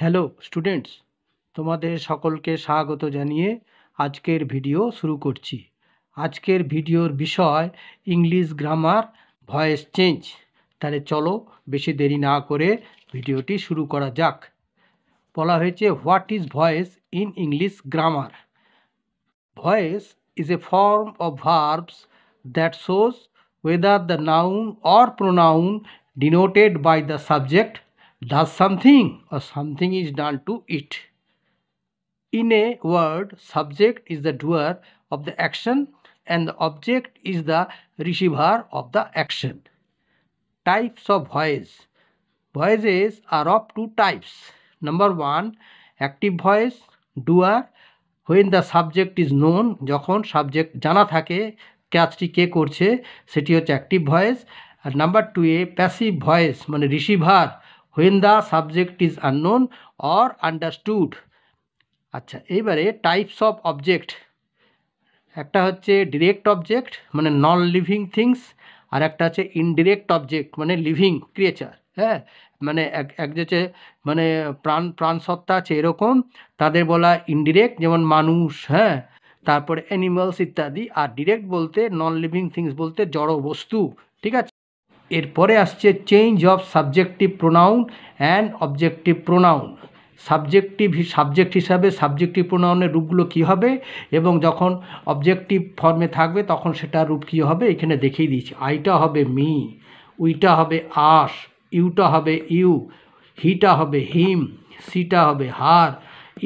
Hello students, তোমাদের সকলকে স্বাগত জানিয়ে আজকের ভিডিও শুরু করছি। আজকের ভিডিওর বিষয় ইংলিশ গ্রামার ভয়েস চেঞ্জ। তাহলে চলো বেশি দেরি না করে ভিডিওটি শুরু করা যাক। বলা হয়েছে what is voice in English grammar. Voice is a form of verbs that shows whether the noun or pronoun denoted by the subject does something or something is done to it. In a word, subject is the doer of the action and the object is the receiver of the action. Types of voice. Voices are of two types. Number one, active voice, doer, when the subject is known, যখন subject জানা থাকে কাজটি কে করছে সেটি হচ্ছে active voice. আর number two এ passive voice মানে receiver, when the subject is unknown or understood. আচ্ছা, এইবারে টাইপস অফ অবজেক্ট। একটা হচ্ছে ডিরেক্ট অবজেক্ট মানে নন লিভিং থিংস, আর একটা হচ্ছে ইনডিরেক্ট অবজেক্ট মানে লিভিং ক্রিয়েচার। হ্যাঁ, মানে এক যে মানে প্রাণসত্তা আছে এরকম, তাদের বলা ইনডিরেক্ট, যেমন মানুষ, হ্যাঁ, তারপরে অ্যানিমালস ইত্যাদি। আর ডিরেক্ট বলতে নন লিভিং থিংস বলতে জড় বস্তু। ঠিক আছে, এরপরে আসছে change of subjective pronoun and objective pronoun. Subject হিসাবে সাবজেক্টিভ প্রোনাউনের রূপগুলো কী হবে এবং যখন অবজেক্টিভ ফর্মে থাকবে তখন সেটার রূপ কী হবে এখানে দেখিয়ে দিয়েছি। আইটা হবে মি, উইটা হবে আস, ইউটা হবে ইউ, হিটা হবে হিম, সিটা হবে হার,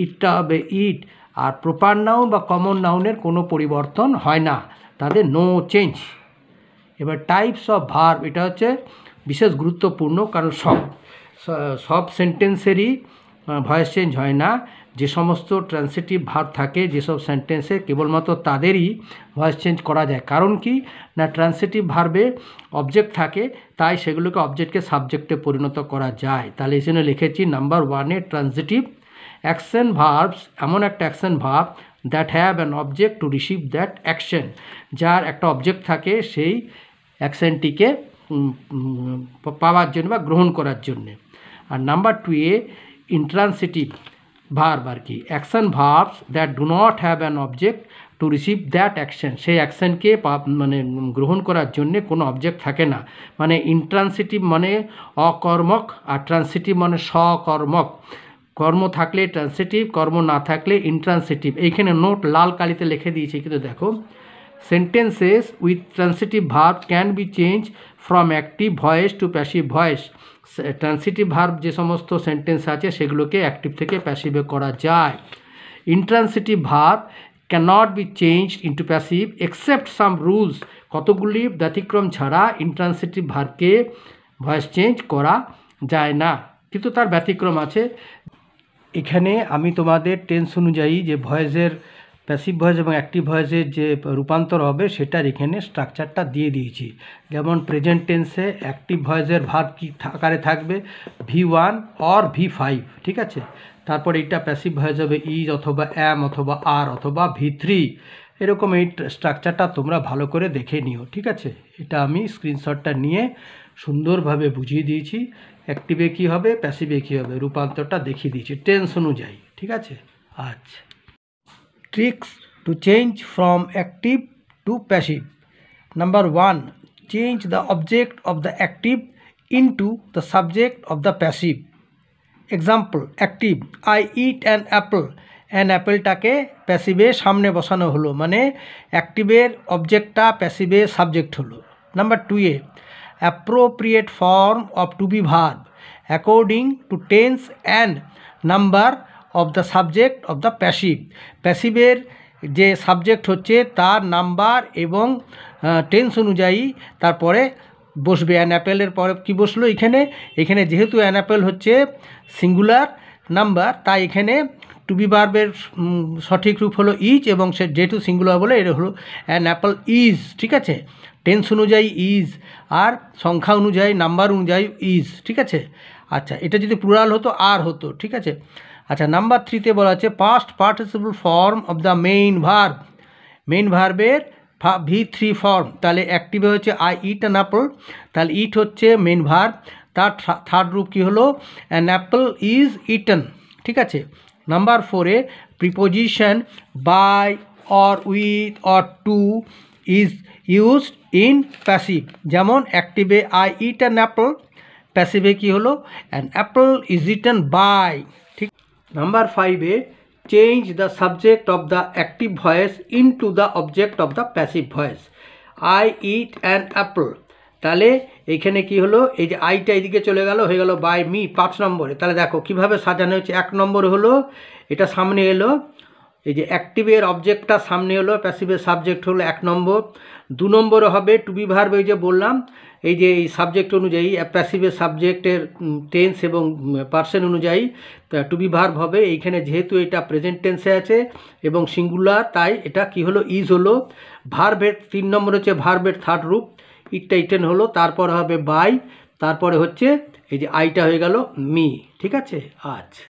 ইটটা হবে ইট। আর প্রপার নাউন বা কমন নাউনের কোনো পরিবর্তন হয় না, তাদের নো চেঞ্জ। এবার টাইপস অফ ভার্ব, এটা হচ্ছে বিশেষ গুরুত্বপূর্ণ, কারণ সব সেন্টেন্সেরই ভয়েস চেঞ্জ হয় না। যে সমস্ত ট্রান্সিটিভ ভার্ব থাকে যেসব সেন্টেন্সে, কেবলমাত্র তাদেরই ভয়েস চেঞ্জ করা যায়। কারণ কি না, ট্রান্সিটিভ ভার্বে অবজেক্ট থাকে, তাই সেগুলোকে অবজেক্টকে সাবজেক্টে পরিণত করা যায়। তাহলে এই জন্য লিখেছি নাম্বার ওয়ানে ট্রান্সিটিভ অ্যাকশন ভার্বস, এমন একটা action verb that have an object to receive that action, যার একটা অবজেক্ট থাকে সেই অ্যাকশনটিকে পাওয়ার জন্য বা গ্রহণ করার জন্যে। আর নাম্বার টু এ ইন্ট্রান্সিটিভ ভার্ব আর কি, action verbs that do not have an object to receive that action, সেই অ্যাকশনকে মানে গ্রহণ করার জন্যে কোনো অবজেক্ট থাকে না। মানে ইন্ট্রান্সিটিভ মানে অকর্মক, আর ট্রান্সিটিভ মানে সকর্মক। কর্ম থাকলে ট্রান্সিটিভ, কর্ম না থাকলে ইন্ট্রান্সিটিভ। এইখানে নোট লাল কালিতে লিখে দিয়েছি, কিন্তু দেখো, sentences with transitive verb can be change from active voice to passive voice. Transitive verb যে সমস্ত সেন্টেন্স আছে সেগুলোকে অ্যাক্টিভ থেকে প্যাসিভে করা যায়। Intransitive verb cannot be change into passive except some rules, কতগুলি ব্যতিক্রম ছাড়া ইন্ট্রান্সিটিভ ভার্বকে ভয়েস চেঞ্জ করা যায় না, কিন্তু তার ব্যতিক্রম আছে। এখানে আমি তোমাদের টেন্স অনুযায়ী যে ভয়েসের প্যাসিভ ভয়েস এবং অ্যাক্টিভ ভয়েসের যে রূপান্তর হবে সেটার এখানে স্ট্রাকচারটা দিয়ে দিয়েছি। যেমন প্রেজেন্ট টেন্সে অ্যাক্টিভ ভয়েসের ভার্ব কী আকারে থাকবে, V1 অর V5, ঠিক আছে। তারপর এটা প্যাসিভ ভয়েস হবে ইজ অথবা অ্যাম অথবা আর অথবা V3। এরকম এই স্ট্রাকচারটা তোমরা ভালো করে দেখে নিও, ঠিক আছে। এটা আমি স্ক্রিনশটটা নিয়ে সুন্দরভাবে বুঝিয়ে দিয়েছি। অ্যাক্টিভে কী হবে, প্যাসিভে কী হবে, রূপান্তরটা দেখিয়ে দিয়েছি টেন্স অনুযায়ী, ঠিক আছে। আচ্ছা, tricks to change from active to passive. Number 1, change the object of the active into the subject of the passive. Example, active, I eat an apple. An অ্যাপেলটাকে প্যাসিভে সামনে বসানো হলো, মানে অ্যাক্টিভের অবজেক্টটা প্যাসিভে সাবজেক্ট হলো। Number 2 a appropriate form of to be verb according to tense and number of the subject of the passive. প্যাসিভের যে সাবজেক্ট হচ্ছে তার নাম্বার এবং টেন্স অনুযায়ী তারপরে বসবে। অ্যান অ্যাপেলের পরে কী বসলো এখানে যেহেতু অ্যান অ্যাপেল হচ্ছে সিঙ্গুলার নাম্বার, তাই এখানে টু বি ভার্বের সঠিক রূপ হলো ইজ, এবং সে যেহেতু সিঙ্গুলার বলে এটা হলো অ্যান অ্যাপল ইজ, ঠিক আছে। টেন্স অনুযায়ী ইজ, আর সংখ্যা অনুযায়ী নাম্বার অনুযায়ী ইজ, ঠিক আছে। আচ্ছা, এটা যদি প্লুরাল হতো আর হতো, ঠিক আছে। আচ্ছা, নাম্বার 3তে বলা আছে past participle form of the main verb. Main ভার্বের V3 ফর্ম, তাহলে অ্যাক্টিভে হচ্ছে আই ইট অ্যান অ্যাপল, তাহলে ইট হচ্ছে মেইন ভার্ব, তার থার্ড রূপ কী হলো, অ্যান অ্যাপল ইজ ইটেন, ঠিক আছে। নাম্বার 4-এ preposition by or with or to is used in passive, যেমন অ্যাক্টিভে আই ইট অ্যান অ্যাপল, প্যাসিভে কী হলো, an apple is eaten by. ঠিক। নাম্বার 5-এ change the subject of the active voice into the object of the passive voice. I eat an apple, তাহলে এইখানে কি হলো, এই যে আইটা এইদিকে চলে গেল, হয়ে গেল বাই মি 5 নম্বরে। তাহলে দেখো কিভাবে সাজানো হয়েছে। 1 নম্বর হলো এটা সামনে এলো, এই যে অ্যাক্টিভের অবজেক্টটা সামনে হলো, প্যাসিভের সাবজেক্ট হলো 1 নম্বর। 2 নম্বরে হবে টু বি ভার্ব, এই যে বললাম এই যে এই সাবজেক্ট অনুযায়ী প্যাসিভের সাবজেক্টের টেন্স এবং পার্সন অনুযায়ী টু বি ভার্ব হবে। এইখানে যেহেতু এটা প্রেজেন্ট টেন্সে আছে এবং সিঙ্গুলার, তাই এটা কি হলো, ইজ হলো। ভার্বের 3 নম্বর হচ্ছে ভার্বের থার্ড রূপ, ইটটা ইটেন হলো, তারপর হবে বাই, তারপরে হচ্ছে এই যে আইটা হয়ে গেল মি। ঠিক আছে। আচ্ছা।